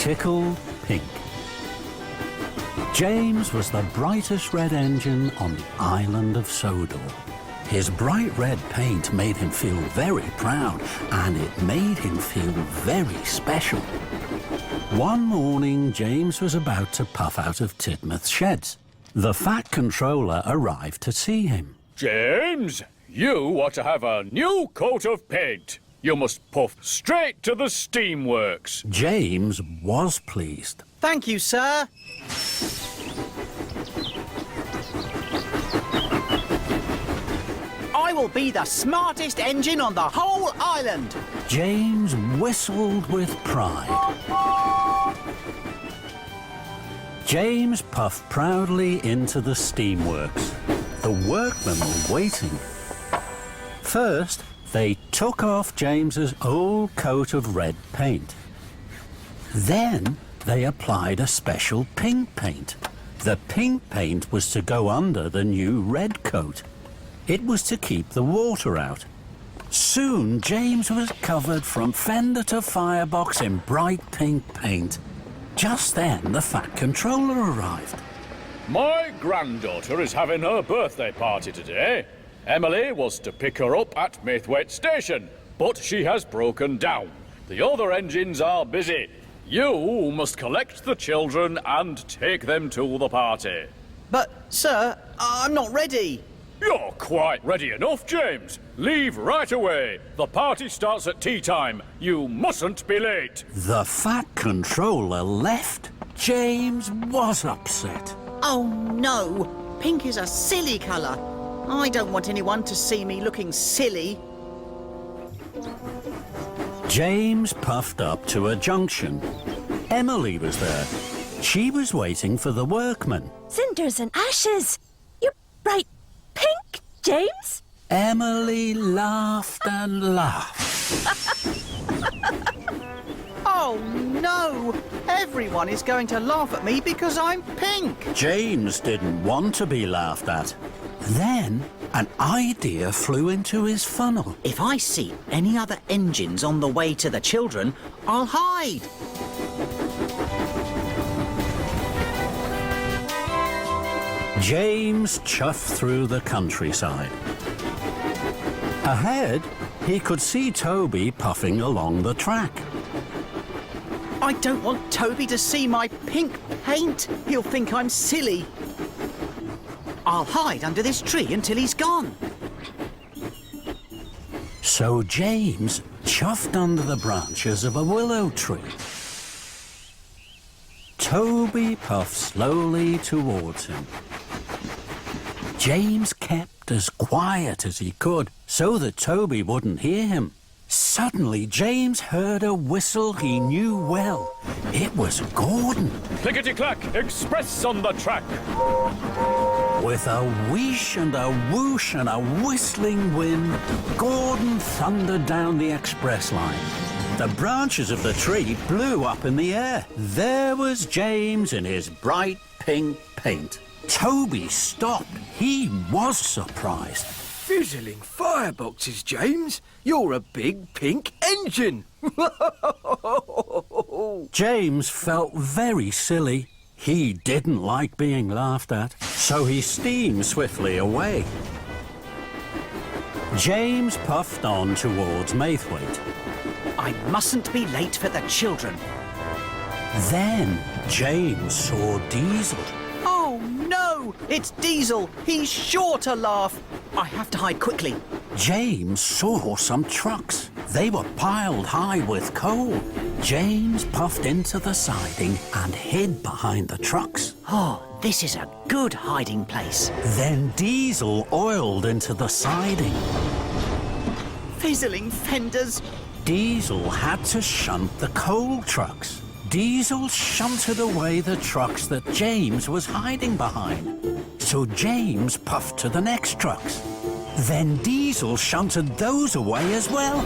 Tickled pink. James was the brightest red engine on the island of Sodor. His bright red paint made him feel very proud, and it made him feel very special. One morning, James was about to puff out of Tidmouth's sheds. The Fat Controller arrived to see him. James, you ought to have a new coat of paint. You must puff straight to the steamworks. James was pleased. Thank you, sir. I will be the smartest engine on the whole island. James whistled with pride. James puffed proudly into the steamworks. The workmen were waiting. First, they took off James's old coat of red paint. Then they applied a special pink paint. The pink paint was to go under the new red coat. It was to keep the water out. Soon, James was covered from fender to firebox in bright pink paint. Just then, the Fat Controller arrived. My granddaughter is having her birthday party today. Emily was to pick her up at Maithwaite Station, but she has broken down. The other engines are busy. You must collect the children and take them to the party. But, sir, I'm not ready. You're quite ready enough, James. Leave right away. The party starts at tea time. You mustn't be late. The Fat Controller left. James was upset. Oh, no. Pink is a silly colour. I don't want anyone to see me looking silly. James puffed up to a junction. Emily was there. She was waiting for the workmen. Cinders and ashes. You bright pink, James. Emily laughed and laughed. Oh, no. Everyone is going to laugh at me because I'm pink. James didn't want to be laughed at. Then an idea flew into his funnel. If I see any other engines on the way to the children, I'll hide. James chuffed through the countryside. Ahead, he could see Toby puffing along the track. I don't want Toby to see my pink paint. He'll think I'm silly. I'll hide under this tree until he's gone. So James chuffed under the branches of a willow tree. Toby puffed slowly towards him. James kept as quiet as he could so that Toby wouldn't hear him. Suddenly, James heard a whistle he knew well. It was Gordon. Clickety-clack, express on the track. With a wheesh and a whoosh and a whistling wind, Gordon thundered down the express line. The branches of the tree blew up in the air. There was James in his bright pink paint. Toby stopped. He was surprised. Fizzling fireboxes, James. You're a big pink engine. James felt very silly. He didn't like being laughed at, so he steamed swiftly away. James puffed on towards Maithwaite. I mustn't be late for the children. Then James saw Diesel. Oh, no! It's Diesel. He's sure to laugh. I have to hide quickly. James saw some trucks. They were piled high with coal. James puffed into the siding and hid behind the trucks. Oh, this is a good hiding place. Then Diesel oiled into the siding. Fizzling fenders. Diesel had to shunt the coal trucks. Diesel shunted away the trucks that James was hiding behind. So James puffed to the next trucks. Then Diesel shunted those away as well.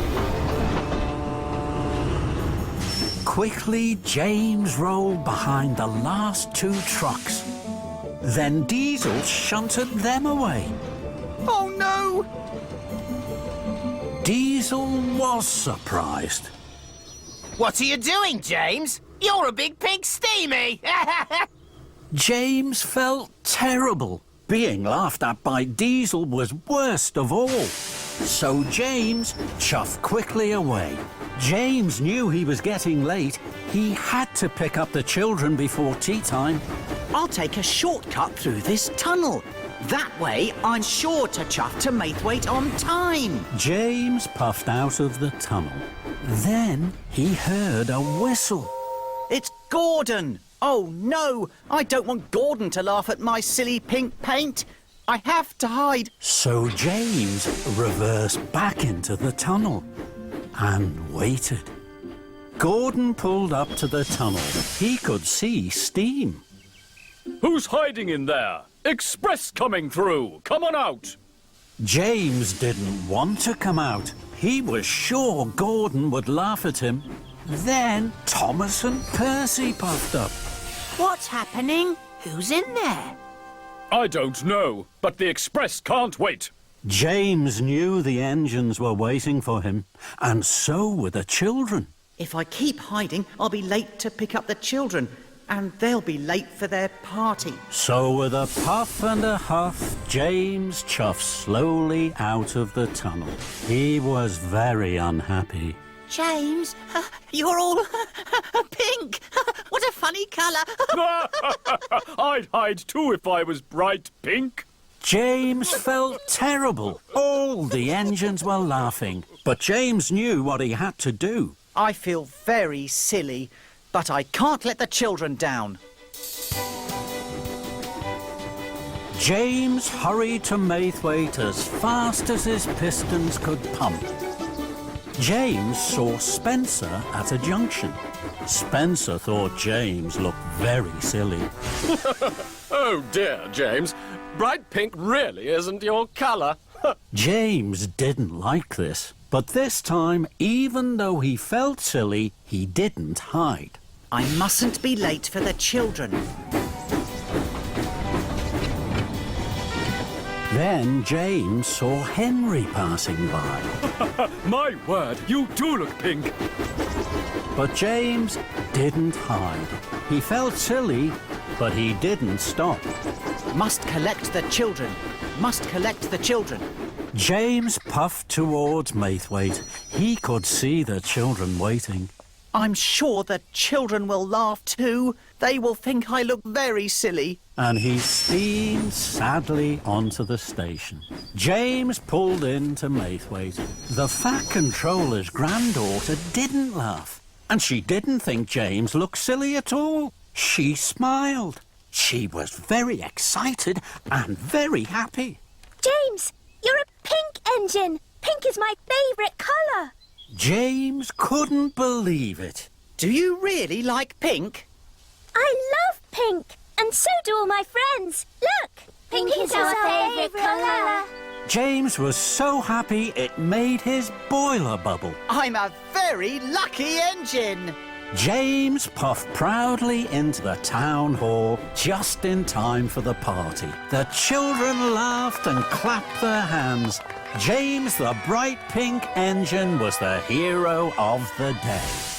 Quickly, James rolled behind the last two trucks. Then Diesel shunted them away. Oh, no! Diesel was surprised. What are you doing, James? You're a big pink steamy! James felt terrible. Being laughed at by Diesel was worst of all. So James chuffed quickly away. James knew he was getting late. He had to pick up the children before tea time. I'll take a shortcut through this tunnel. That way, I'm sure to chuff to Maithwaite on time. James puffed out of the tunnel. Then he heard a whistle. It's Gordon. Oh, no. I don't want Gordon to laugh at my silly pink paint. I have to hide. So James reversed back into the tunnel and waited. Gordon pulled up to the tunnel. He could see steam. Who's hiding in there? Express coming through. Come on out. James didn't want to come out. He was sure Gordon would laugh at him. Then Thomas and Percy puffed up. What's happening? Who's in there? I don't know, but the Express can't wait. James knew the engines were waiting for him, and so were the children. If I keep hiding, I'll be late to pick up the children, and they'll be late for their party. So with a puff and a huff, James chuffed slowly out of the tunnel. He was very unhappy. James, you're all pink. What a funny colour. I'd hide too if I was bright pink. James felt terrible. All the engines were laughing, but James knew what he had to do. I feel very silly, but I can't let the children down. James hurried to Maithwaite as fast as his pistons could pump. James saw Spencer at a junction. Spencer thought James looked very silly. Oh dear, James. Bright pink really isn't your colour. James didn't like this, but this time, even though he felt silly, he didn't hide. I mustn't be late for the children. Then James saw Henry passing by. My word, you do look pink. But James didn't hide. He felt silly, but he didn't stop. Must collect the children. Must collect the children. James puffed towards Maithwaite. He could see the children waiting. I'm sure the children will laugh too. They will think I look very silly. And he steamed sadly onto the station. James pulled into Maithwaite. The Fat Controller's granddaughter didn't laugh. And she didn't think James looked silly at all. She smiled. She was very excited and very happy. James, you're a pink engine. Pink is my favourite colour. James couldn't believe it. Do you really like pink? I love pink, and so do all my friends. Look, pink is our favourite colour. James was so happy it made his boiler bubble. I'm a very lucky engine. James puffed proudly into the town hall just in time for the party. The children laughed and clapped their hands. James, the bright pink engine, was the hero of the day.